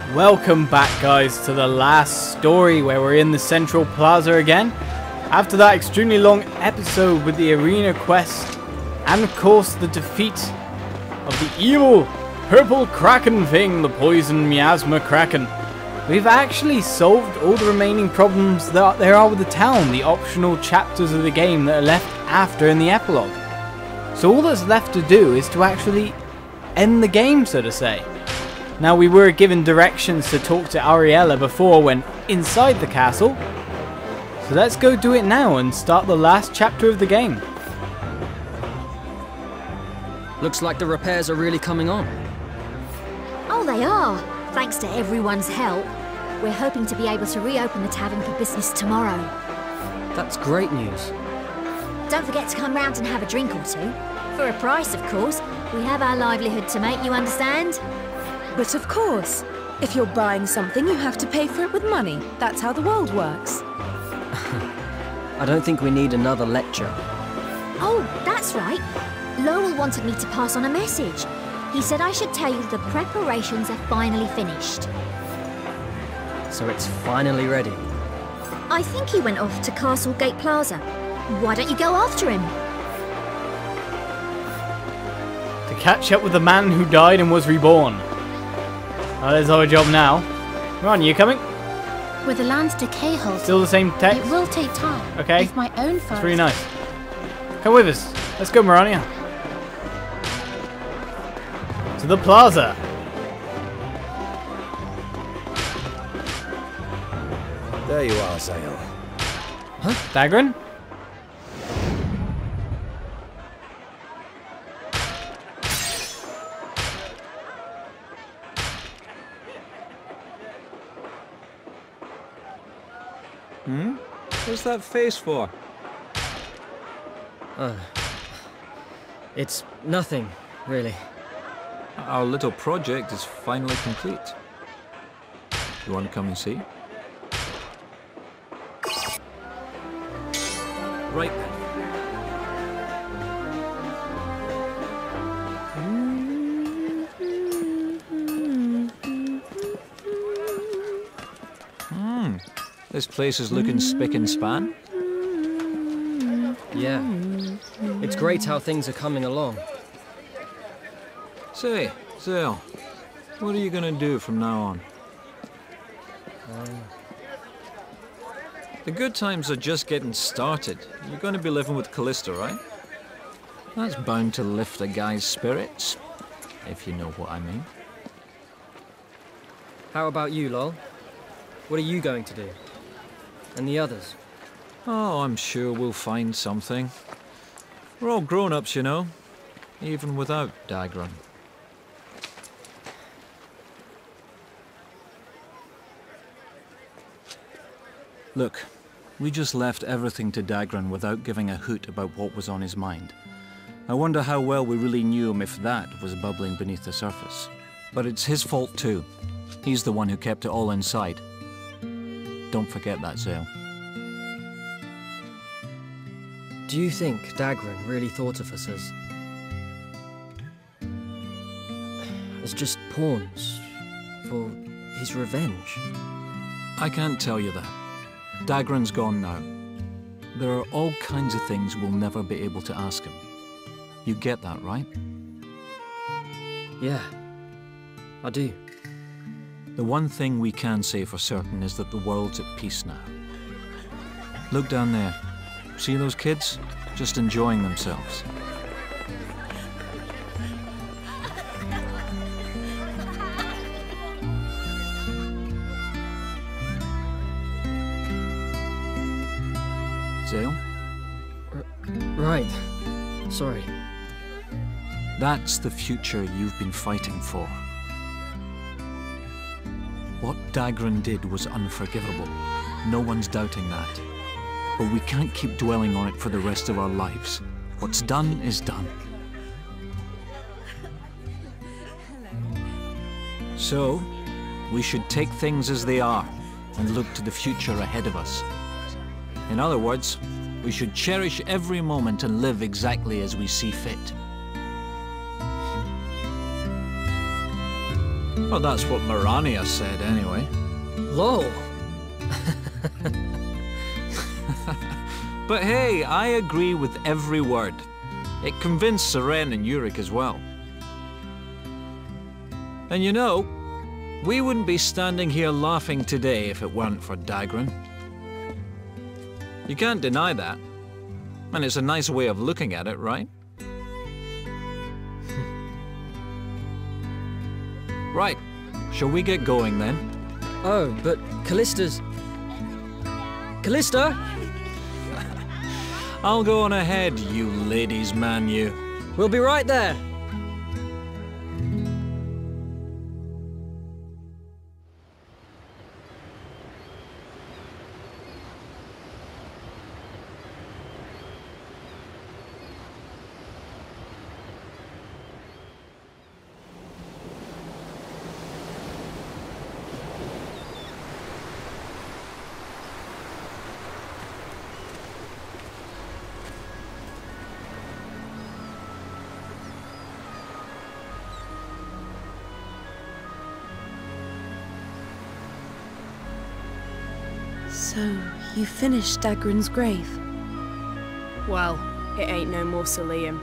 Welcome back, guys, to the last story where we're in the Central Plaza again. After that extremely long episode with the arena quest and of course the defeat of the evil purple kraken thing, the poison miasma kraken, we've actually solved all the remaining problems that there are with the town, the optional chapters of the game that are left after in the epilogue. So all that's left to do is to actually end the game, so to say. Now, we were given directions to talk to Ariella before when inside the castle, so let's go do it now and start the last chapter of the game. Looks like the repairs are really coming on. Oh, they are, thanks to everyone's help. We're hoping to be able to reopen the tavern for business tomorrow. That's great news. Don't forget to come round and have a drink or two. For a price, of course. We have our livelihood to make, you understand? But of course, if you're buying something, you have to pay for it with money. That's how the world works. I don't think we need another lecture. Oh, that's right. Lowell wanted me to pass on a message. He said I should tell you the preparations are finally finished. So it's finally ready. I think he went off to Castle Gate Plaza. Why don't you go after him? To catch up with the man who died and was reborn. That is our job now. Ron, you coming? With the land's decay halted, Still the same text? it will take time. Okay. If my own That's first. really nice. Come with us. Let's go, Marania. To the plaza. There you are, Zale. Huh? Dagran? What's that face for? It's nothing, really. Our little project is finally complete. You want to come and see? Right then. This place is looking spick and span. Yeah. It's great how things are coming along. Say, Zale, what are you gonna do from now on? The good times are just getting started. You're gonna be living with Callista, right? That's bound to lift a guy's spirits, if you know what I mean. How about you, Lowell? What are you going to do? And the others? Oh, I'm sure we'll find something. We're all grown-ups, you know, even without Dagran. Look, we just left everything to Dagran without giving a hoot about what was on his mind. I wonder how well we really knew him if that was bubbling beneath the surface. But it's his fault too. He's the one who kept it all inside. Don't forget that, Zale. Do you think Dagran really thought of us as just pawns for his revenge? I can't tell you that. Dagran's gone now. There are all kinds of things we'll never be able to ask him. You get that, right? Yeah, I do. The one thing we can say for certain is that the world's at peace now. Look down there. See those kids? Just enjoying themselves. Zale? Right. Sorry. That's the future you've been fighting for. What Dagran did was unforgivable. No one's doubting that. But we can't keep dwelling on it for the rest of our lives. What's done is done. So, we should take things as they are and look to the future ahead of us. In other words, we should cherish every moment and live exactly as we see fit. Well, that's what Mirania said, anyway. Lowell! But hey, I agree with every word. It convinced Seren and Yurik as well. And you know, we wouldn't be standing here laughing today if it weren't for Dagran. You can't deny that. And it's a nice way of looking at it, right? Right, shall we get going then? Oh, but Callista's... Callista! I'll go on ahead, you ladies' man, you. We'll be right there! So, you finished Dagran's grave? Well, it ain't no mausoleum.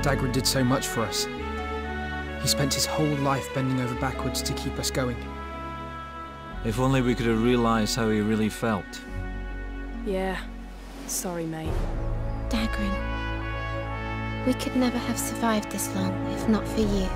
Dagran did so much for us. He spent his whole life bending over backwards to keep us going. If only we could have realized how he really felt. Yeah. Sorry, mate. Dagran, we could never have survived this long if not for you.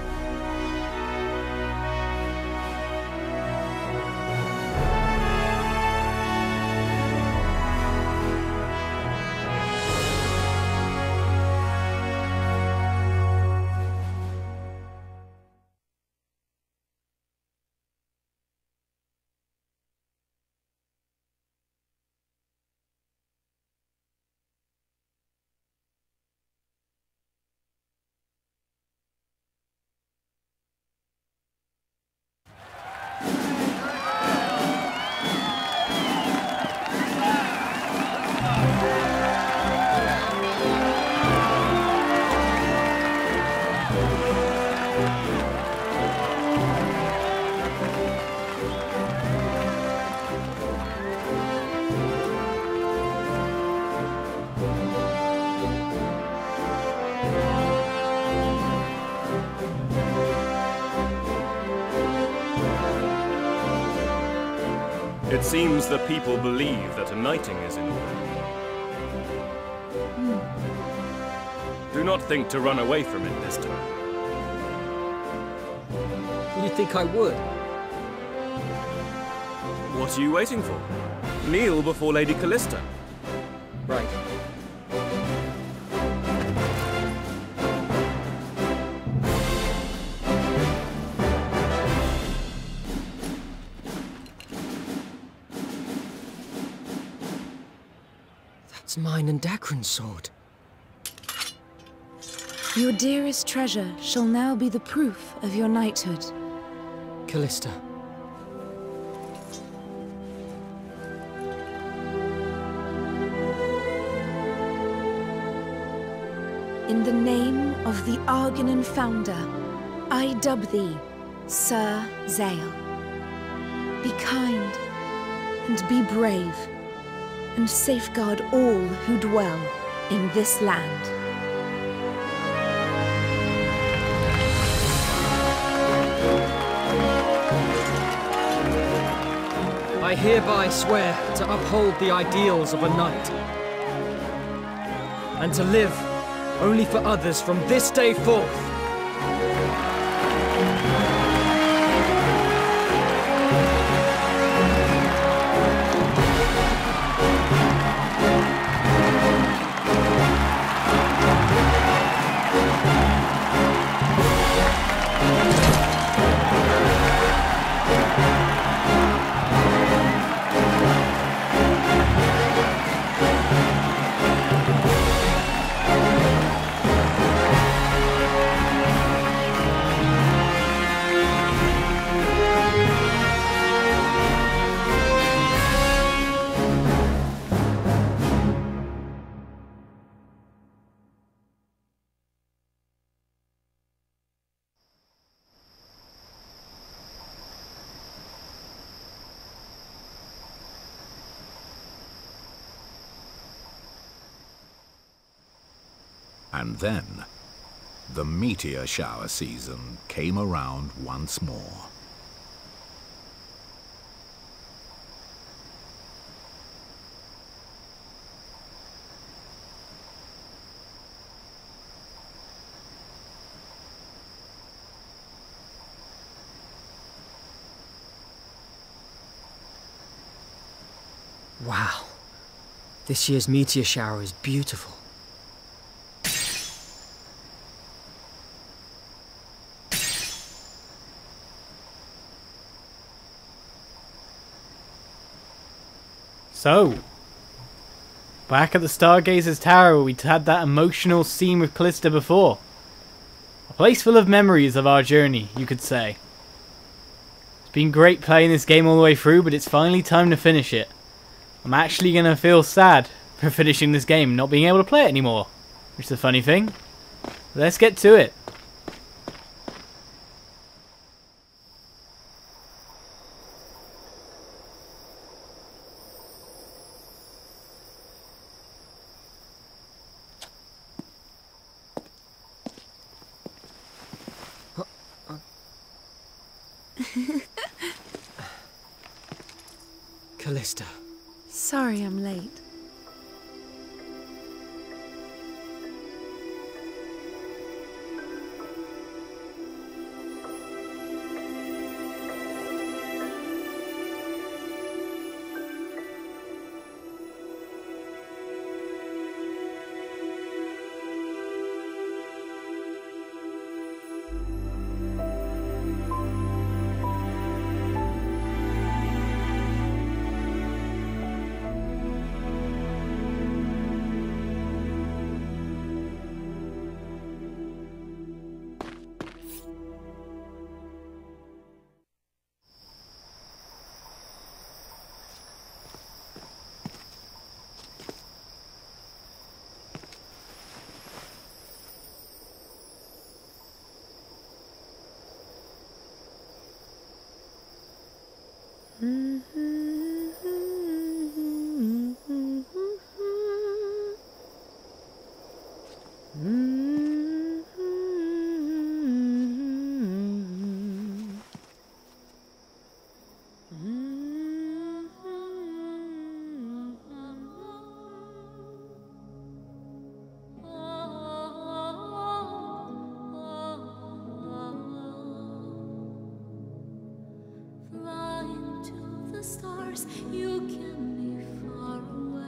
It seems the people believe that a knighting is in order. Do not think to run away from it this time. You think I would? What are you waiting for? Kneel before Lady Callista. Right. That's mine and Dagran's sword. Your dearest treasure shall now be the proof of your knighthood. Callista. In the name of the Argonan founder, I dub thee Sir Zale. Be kind and be brave, and safeguard all who dwell in this land. I hereby swear to uphold the ideals of a knight, and to live only for others from this day forth. And then, the meteor shower season came around once more. Wow. This year's meteor shower is beautiful. So, back at the Stargazer's Tower, we'd had that emotional scene with Callista before. A place full of memories of our journey, you could say. It's been great playing this game all the way through, but it's finally time to finish it. I'm actually going to feel sad for finishing this game, not being able to play it anymore. Which is a funny thing. Let's get to it. Callista. Sorry I'm late. You can be far away.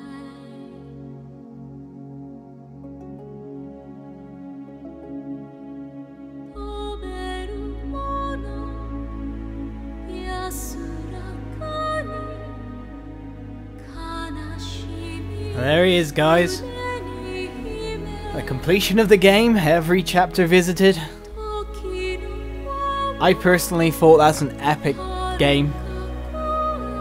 There he is, guys. The completion of the game, every chapter visited. I personally thought that's an epic game.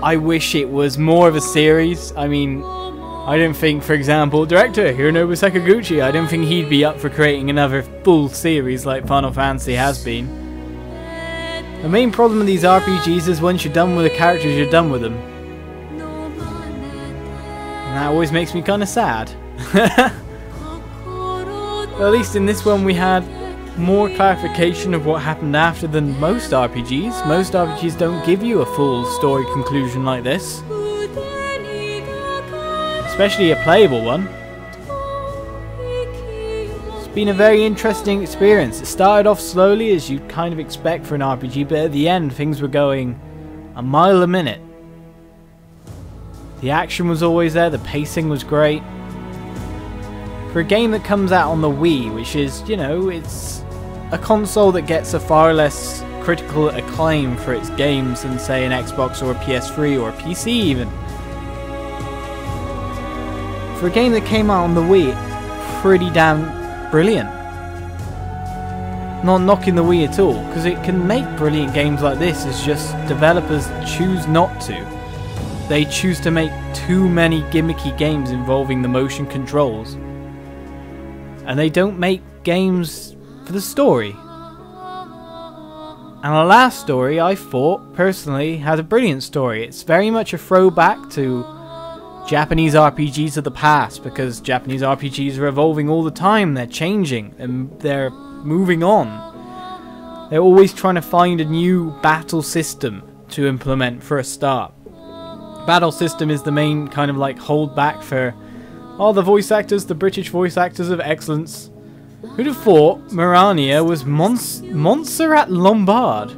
I wish it was more of a series. I mean, I don't think, for example, director Hironobu Sakaguchi, I don't think he'd be up for creating another full series like Final Fantasy has been. The main problem with these RPGs is once you're done with the characters, you're done with them. And that always makes me kind of sad. But at least in this one we had more clarification of what happened after than most RPGs. Most RPGs don't give you a full story conclusion like this. Especially a playable one. It's been a very interesting experience. It started off slowly as you'd kind of expect for an RPG, but at the end things were going a mile a minute. The action was always there, the pacing was great. For a game that comes out on the Wii, which is, you know, it's a console that gets a far less critical acclaim for its games than, say, an Xbox or a PS3 or a PC even. For a game that came out on the Wii, it's pretty damn brilliant. Not knocking the Wii at all, because it can make brilliant games like this, it's just developers choose not to. They choose to make too many gimmicky games involving the motion controls. And they don't make games for the story. And the last story, I thought, personally, had a brilliant story. It's very much a throwback to Japanese RPGs of the past, because Japanese RPGs are evolving all the time, they're changing, and they're moving on. They're always trying to find a new battle system to implement for a start. Battle system is the main kind of like holdback for all the voice actors, the British voice actors of excellence. Who'd have thought Mirania was Montserrat Lombard?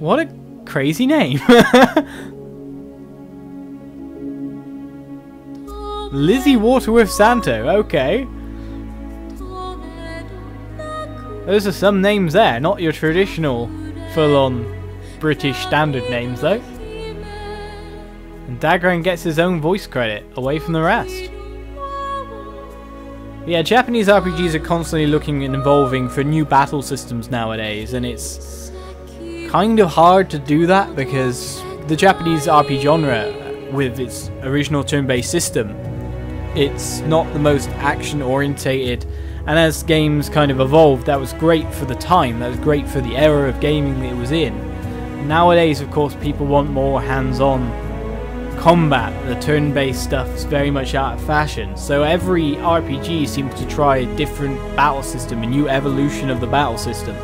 What a crazy name. Lizzie Waterworth Santo, okay. Those are some names there, not your traditional full-on British standard names though. And Dagran gets his own voice credit, away from the rest. Yeah, Japanese RPGs are constantly looking and evolving for new battle systems nowadays, and it's kind of hard to do that because the Japanese RPG genre, with its original turn-based system, it's not the most action-orientated, and as games kind of evolved, that was great for the time, that was great for the era of gaming that it was in. Nowadays, of course, people want more hands-on combat. The turn-based stuff is very much out of fashion, so every RPG seems to try a different battle system, a new evolution of the battle system.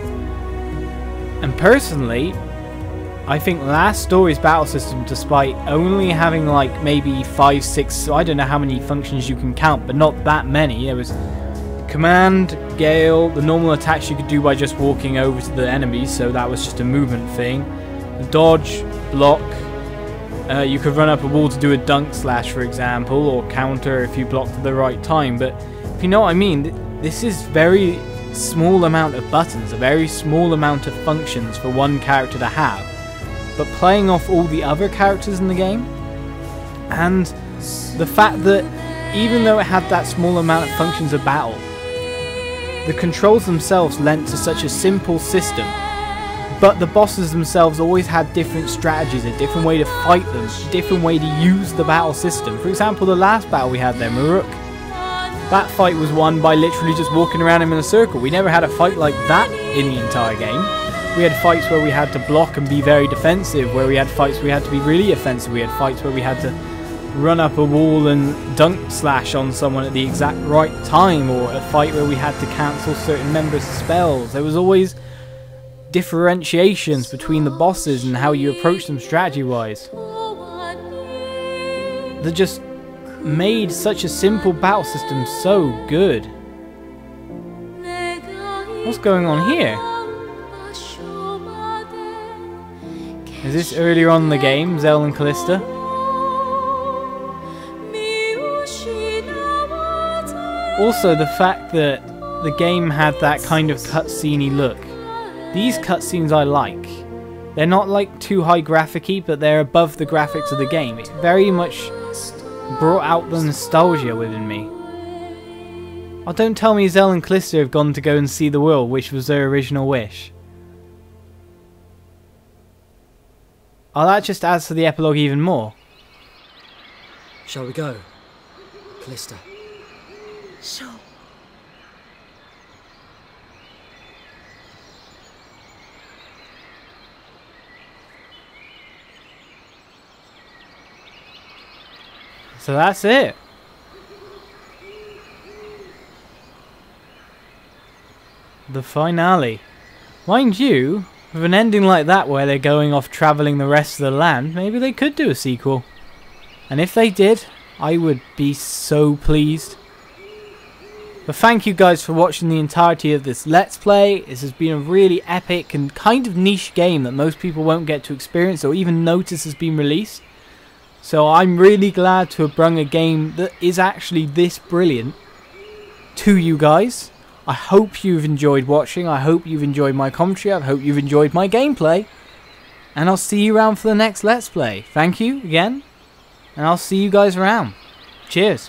And personally, I think Last Story's battle system, despite only having like maybe 5, 6, I don't know how many functions you can count, but not that many. There was command, gale, the normal attacks you could do by just walking over to the enemies, so that was just a movement thing. Dodge, block, you could run up a wall to do a dunk slash, for example, or counter if you blocked at the right time. But if you know what I mean, this is very small amount of buttons, a very small amount of functions for one character to have. But playing off all the other characters in the game, and the fact that even though it had that small amount of functions of battle, the controls themselves lent to such a simple system. But the bosses themselves always had different strategies, a different way to fight them, a different way to use the battle system. For example, the last battle we had there, Maruk, that fight was won by literally just walking around him in a circle. We never had a fight like that in the entire game. We had fights where we had to block and be very defensive, where we had fights where we had to be really offensive, we had fights where we had to run up a wall and dunk slash on someone at the exact right time, or a fight where we had to cancel certain members' spells. There was always differentiations between the bosses and how you approach them strategy-wise that just made such a simple battle system so good. What's going on here? Is this earlier on in the game, Zell and Callista? Also, the fact that the game had that kind of cutscene-y look. These cutscenes I like. They're not like too high graphic-y, but they're above the graphics of the game. It very much brought out the nostalgia within me. Oh, don't tell me Zell and Callista have gone to go and see the world, which was their original wish. Oh, that just adds to the epilogue even more. Shall we go, Callista? Sure. So that's it. The finale. Mind you, with an ending like that where they're going off travelling the rest of the land, maybe they could do a sequel. And if they did, I would be so pleased. But thank you guys for watching the entirety of this Let's Play. This has been a really epic and kind of niche game that most people won't get to experience or even notice has been released. So I'm really glad to have brought a game that is actually this brilliant to you guys. I hope you've enjoyed watching. I hope you've enjoyed my commentary. I hope you've enjoyed my gameplay. And I'll see you around for the next Let's Play. Thank you again. And I'll see you guys around. Cheers.